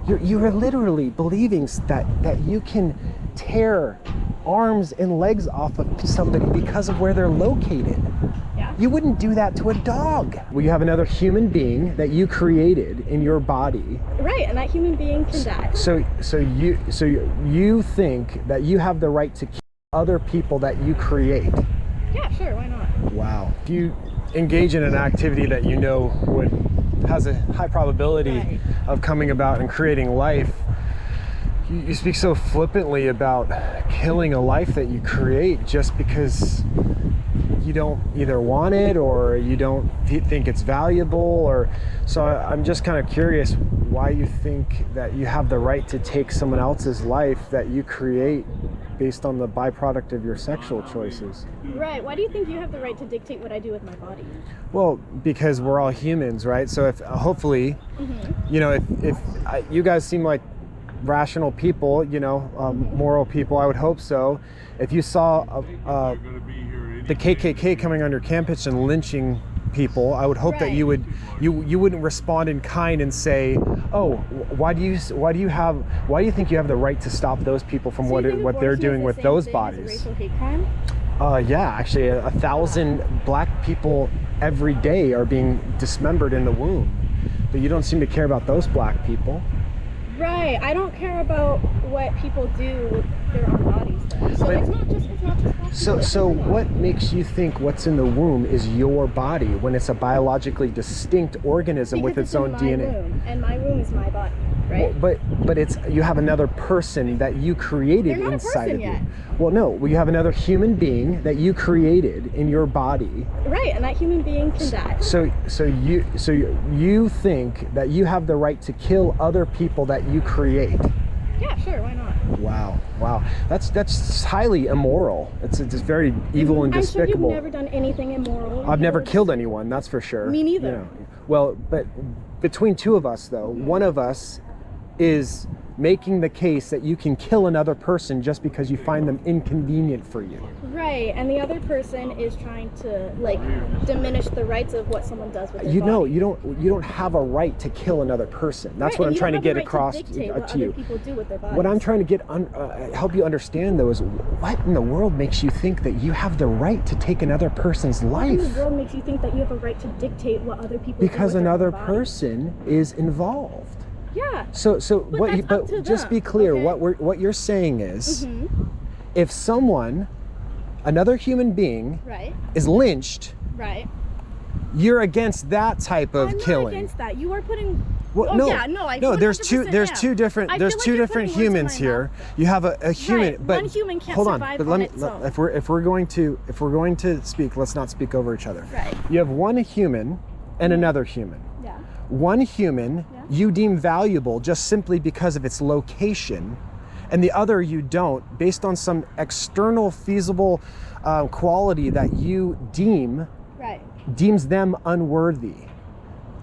You are literally believing that you can tear arms and legs off of somebody because of where they're located. Yeah. You wouldn't do that to a dog. Well, you have another human being that you created in your body. Right, and that human being can die. So you think that you have the right to kill other people that you create? Yeah, sure, why not? Wow. If you engage in an activity that you know has a high probability of coming about and creating life, you speak so flippantly about killing a life that you create just because you don't either want it or you don't think it's valuable. Or so I'm just kind of curious why you think that you have the right to take someone else's life that you create based on the byproduct of your sexual choices. Right. Why do you think you have the right to dictate what I do with my body? Well, because we're all humans, right? So if hopefully, you know, if you guys seem like rational people, you know, moral people, I would hope so. If you saw the KKK coming on your campus and lynching people, I would hope that you wouldn't respond in kind and say, "Oh, why do you think you have the right to stop those people from what they're doing with those bodies?" Racial hate crime? Yeah, actually, 1,000 black people every day are being dismembered in the womb, but you don't seem to care about those black people. Right. I don't care about what people do with their own bodies, though. So it's not just So what makes you think what's in the womb is your body when it's a biologically distinct organism with its own DNA? Womb, and my womb is my body, right? Well, but it's, you have another person that you created They're not inside a person of you. yet. Well, no, you have another human being that you created in your body. Right, and that human being can die. So you think that you have the right to kill other people that you create? Yeah, sure, why not? Wow, that's highly immoral. It's very evil and despicable. I'm sure you've never done anything immoral. I've never killed anyone, that's for sure. Me neither. You know. Well, but between two of us, though, one of us is making the case that you can kill another person just because you find them inconvenient for you. Right, and the other person is trying to like diminish the rights of what someone does with their body. No, you don't have a right to kill another person. That's what I'm trying to get across to you. People do with their bodies. What I'm trying to help you understand, though, is what in the world makes you think that you have the right to take another person's life? What in the world makes you think that you have a right to dictate what other people do with Because their another own bodies? person is involved. Yeah. So But just be clear. Okay. What you're saying is, if someone, another human being, is lynched, you're against that type of killing. I'm not against that. You are putting. Well, there's two different humans here. You have a human, but one human can't hold on. survive But on let me, itself. if we're going to speak, let's not speak over each other. Right. You have one human and another human. Yeah. One human you deem valuable just simply because of its location, and the other you don't, based on some external feasible quality that you deems them unworthy.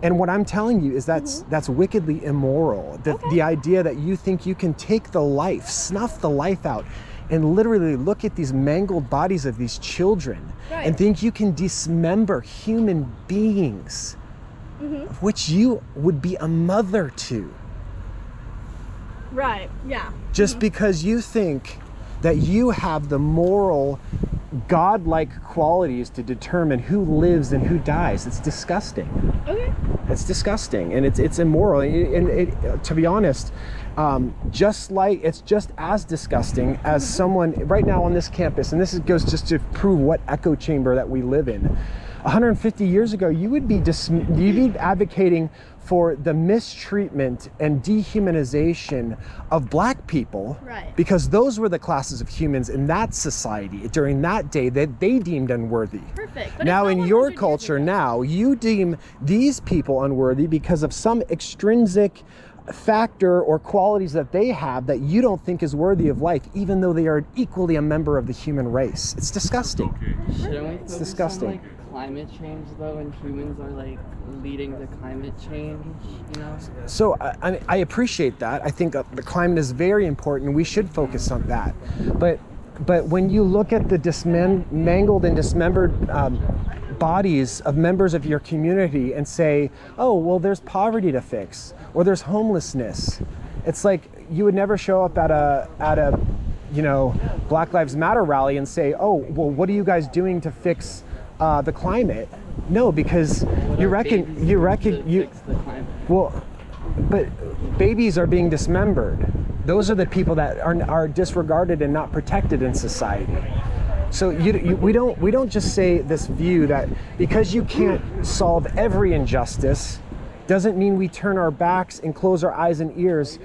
And what I'm telling you is that's wickedly immoral. The idea that you think you can take the life, snuff the life out, and literally look at these mangled bodies of these children and think you can dismember human beings, of which you would be a mother to. Right, yeah. Just because you think that you have the moral, godlike qualities to determine who lives and who dies. It's disgusting. Okay. It's disgusting, and it's immoral. And to be honest, it's just as disgusting as someone right now on this campus, and this goes just to prove what echo chamber that we live in. 150 years ago, you'd be advocating for the mistreatment and dehumanization of black people, because those were the classes of humans in that society during that day that they deemed unworthy. Perfect. But now in your culture now, you deem these people unworthy because of some extrinsic factor or qualities that they have that you don't think is worthy of life, even though they are equally a member of the human race. It's disgusting. Shouldn't we It's focus disgusting. on, like, climate change, though, and humans are like leading to climate change, you know? So I appreciate that. I think the climate is very important. We should focus on that. But when you look at the mangled and dismembered bodies of members of your community and say, oh, well, there's poverty to fix, or there's homelessness, It's like you would never show up at a Black Lives Matter rally and say, oh, well, what are you guys doing to fix the climate? No, because you reckon fix the climate? well, but babies are being dismembered. Those are the people that are disregarded and not protected in society. So we don't just say this view that because you can't solve every injustice doesn't mean we turn our backs and close our eyes and ears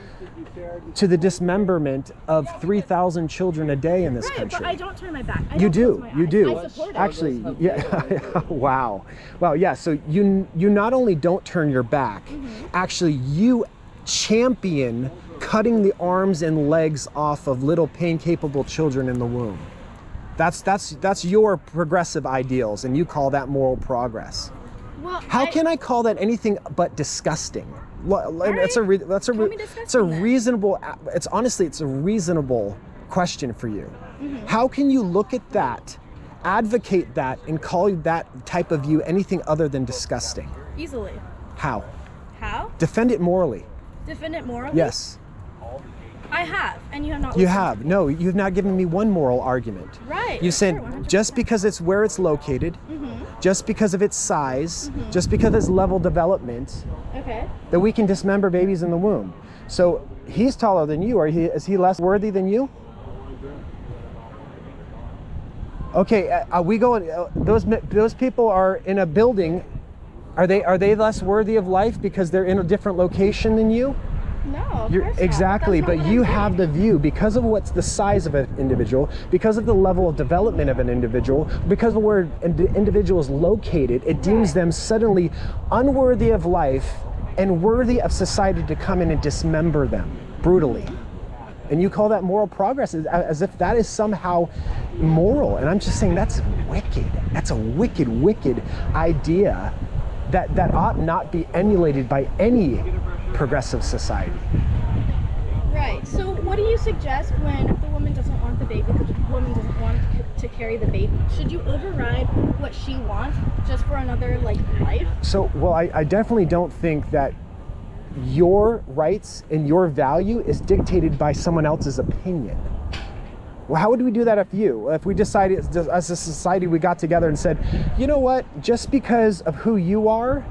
to the dismemberment of 3,000 children a day in this country. But I don't turn my back. You do. I support it. Actually, yeah. Wow. Well, yeah. So you not only don't turn your back, actually you champion cutting the arms and legs off of little pain-capable children in the womb. That's your progressive ideals, and you call that moral progress. Well, How can I call that anything but disgusting? It's a reasonable. It's a reasonable question for you. How can you look at that, advocate that, and call that type of view anything other than disgusting? Easily. How? How? Defend it morally. Defend it morally? Yes. I have, and you have not. You listened have. to me. No, you've not given me one moral argument. Right. You said Sure, 100%. just because it's where it's located, just because of its size, just because of its level development, Okay. that we can dismember babies in the womb. So he's taller than you. Is he less worthy than you? Okay, we going. Those people are in a building. Are they less worthy of life because they're in a different location than you? No, of course not. Exactly, That's not but what you I'm have the view because of what's the size of an individual, because of the level of development of an individual, because of where an individual is located, it deems them suddenly unworthy of life and worthy of society to come in and dismember them brutally. And you call that moral progress as if that is somehow moral. And I'm just saying that's wicked. That's a wicked, wicked idea that ought not be emulated by any progressive society. Right. So what do you suggest when the woman doesn't want the baby, the woman doesn't want to carry the baby? Should you override what she wants just for another life? So, well, I definitely don't think that your rights and your value is dictated by someone else's opinion. Well, how would we do that if we decided as a society we got together and said, you know what, just because of who you are,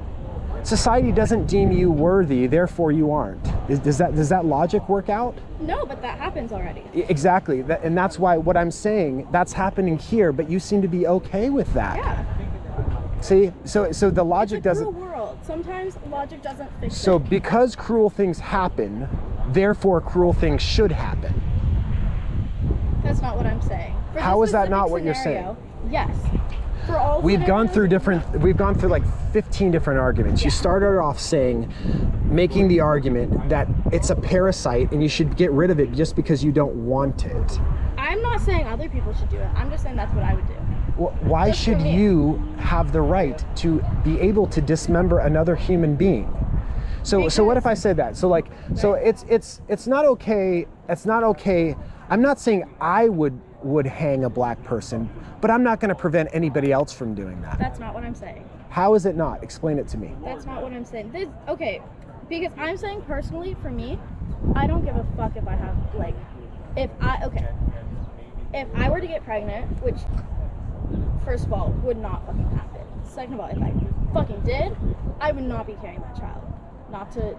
society doesn't deem you worthy, therefore you aren't. Does that logic work out? No, but that happens already. Exactly, and that's why what I'm saying, that's happening here, but you seem to be okay with that. Yeah. See, so the logic It's a doesn't. cruel world. Sometimes logic doesn't fix So it. because cruel things happen, therefore cruel things should happen. That's not what I'm saying. For How this is that not specific what you're scenario, yes. For all We've gone scenarios, through like 15 different arguments. You started off making the argument that it's a parasite and you should get rid of it just because you don't want it. I'm not saying other people should do it. I'm just saying that's what I would do. Why Just for should me. you have the right to be able to dismember another human being? So what if I said that? So it's not okay. It's not okay. I'm not saying I would hang a black person, but I'm not going to prevent anybody else from doing that. That's not what I'm saying. How is it not? Explain it to me. That's not what I'm saying. Okay, because I'm saying personally, for me, I don't give a fuck if I have, if I were to get pregnant, which, first of all, would not fucking happen. Second of all, if I fucking did, I would not be carrying that child. Not to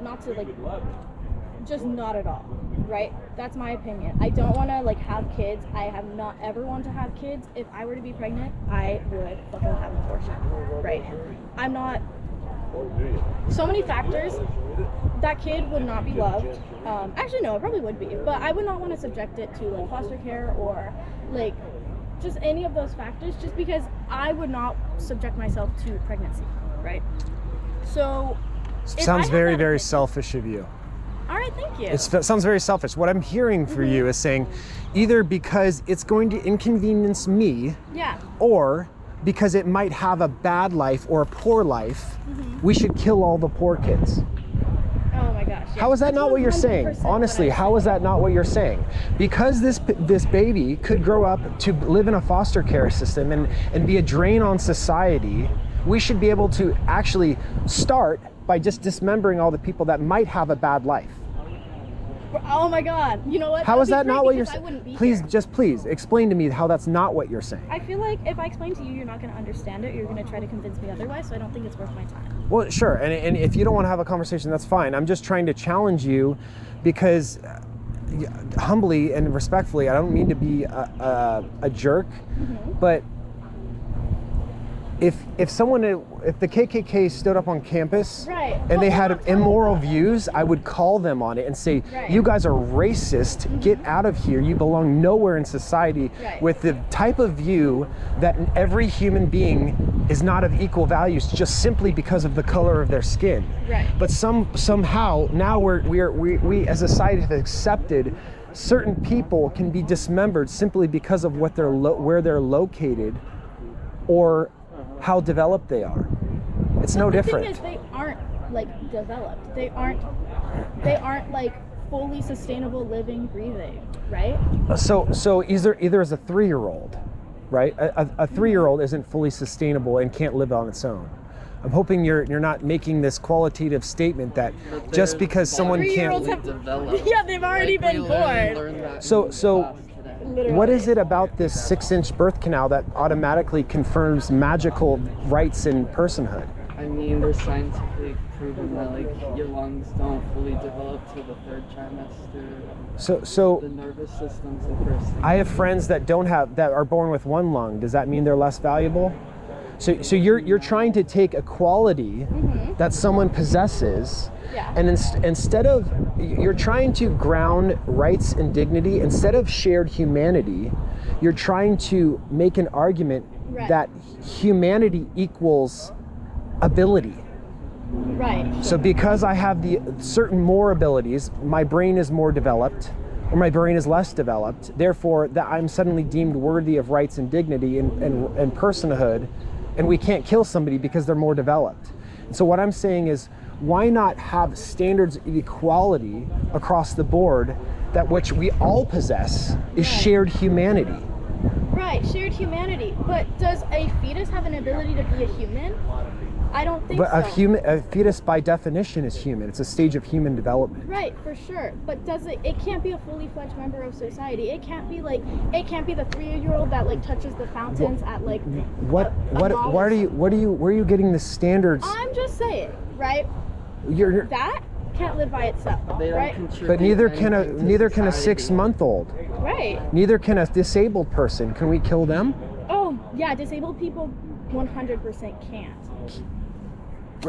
just not at all, right? That's my opinion. I don't want to have kids. I have not ever wanted to have kids. If I were to be pregnant, I would fucking have an abortion, right? I'm not. So many factors. That kid would not be loved. Actually, no, it probably would be, but I would not want to subject it to foster care or just any of those factors, just because I would not subject myself to pregnancy, right? So. Sounds very, very selfish of you. All right, thank you. It sounds very selfish. What I'm hearing for you is saying either because it's going to inconvenience me, Yeah. or because it might have a bad life or a poor life, we should kill all the poor kids. Oh my gosh. Yeah. How is that That's not what you're saying? 100% Honestly, what I'm how is that not what you're saying? Because this baby could grow up to live in a foster care system and be a drain on society, we should be able to actually start by just dismembering all the people that might have a bad life. Oh my God. You know what? How is that would be not great what you're because I saying? wouldn't be Please, here. just please explain to me how that's not what you're saying. I feel like if I explain to you, you're not going to understand it. You're going to try to convince me otherwise, so I don't think it's worth my time. Well, sure, and if you don't want to have a conversation, that's fine. I'm just trying to challenge you because humbly and respectfully, I don't mean to be a jerk, but if the KKK stood up on campus Right. and they But had we're not immoral talking about views, I would call them on it and say, Right. you guys are racist, get out of here, you belong nowhere in society Right. with the type of view that every human being is not of equal values just simply because of the color of their skin. Right. But somehow now we as a society have accepted certain people can be dismembered simply because of what where they're located or how developed they are. It's no different. The thing is, they aren't like developed. They aren't like fully sustainable living, breathing, right? So either as a 3-year-old, right? A 3-year-old isn't fully sustainable and can't live on its own. I'm hoping you're not making this qualitative statement that just because someone can't. 3-year-olds have developed. Yeah, they've already been born. So Literally. what is it about this 6-inch birth canal that automatically confirms magical rights and personhood? I mean, there's scientific proven that like your lungs don't fully develop till the 3rd trimester. So The nervous system's the first thing. I have friends that are born with 1 lung. Does that mean they're less valuable? So you're trying to take a quality that someone possesses, Yeah. and instead of you're trying to ground rights and dignity instead of shared humanity, you're trying to make an argument Right. that humanity equals ability. Right. So because I have the certain more abilities, my brain is more developed, or my brain is less developed, therefore that I'm suddenly deemed worthy of rights and dignity and personhood, and we can't kill somebody because they're more developed. And so what I'm saying is, why not have standards of equality across the board that which we all possess is shared humanity? Right, shared humanity. But does a fetus have an ability to be a human? I don't think But so. a fetus by definition is human. It's a stage of human development. Right, for sure. But it can't be a fully fledged member of society. It can't be the 3-year-old that like touches the fountains at like What a mall where or are you getting the standards? I'm just saying, right? You're That can't live by itself, They don't right? contribute. but neither can a society. 6-month-old. Right. Neither can a disabled person. Can we kill them? Oh, yeah, disabled people 100% can't.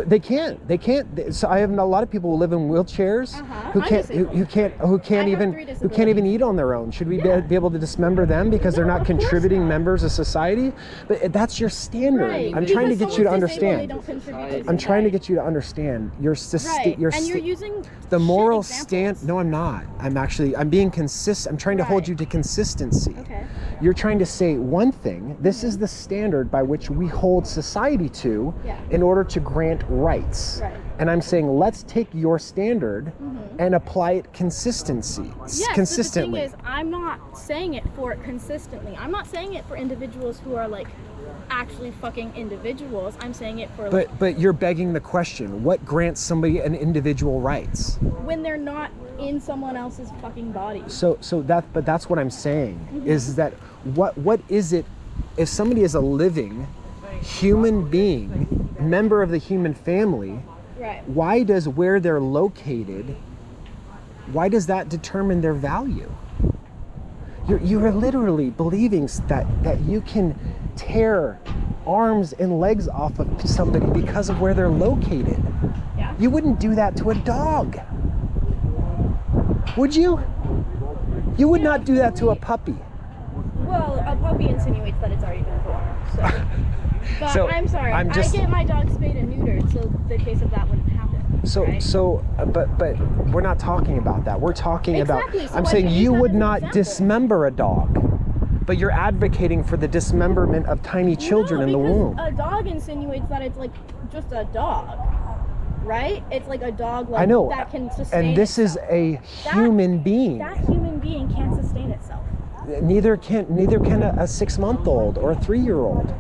They can't. So I have a lot of people who live in wheelchairs who I'm can't disabled. who can't I have even 3 who can't even eat on their own. Should we be able to dismember them because they're No, not of course contributing not. members of society? But that's your standard. Right. I'm trying to Because get you to someone's disabled, understand. they don't contribute to I'm trying to society. get you to understand. Your Right. And you're using the moral shit stand. examples. No, I'm not. I'm being consistent. I'm trying to hold Right. you to consistency. Okay. You're trying to say one thing. This is the standard by which we hold society to Yeah. in order to grant rights. Right. And I'm saying, let's take your standard and apply it consistently. Yes, consistently. but the thing is, I'm not saying it for like I'm not saying it for individuals who are like actually fucking individuals. I'm saying it for like But you're begging the question: what grants somebody an individual rights? when they're not in someone else's fucking body. But that's what I'm saying is that what is it if somebody is a living human being, member of the human family? Right. Why does where they're located? Why does that determine their value? You are literally believing that you can tear arms and legs off of somebody because of where they're located. Yeah. You wouldn't do that to a dog, would you? You would not do that to a puppy. Well, a puppy insinuates that it's already been born. So. But So, I'm sorry. I'm just- I get my dog spayed and neutered, so the case of that wouldn't happen. Right? But we're not talking about that. We're talking Exactly, about. so I'm why saying can't you you use that would as an not example? dismember a dog, but you're advocating for the dismemberment of tiny children in the because womb. a dog insinuates that it's like just a dog, right? It's like a dog like I know, that can sustain and this is itself. a human being. That human being can't sustain itself. Neither can a 6-month-old or a 3-year-old.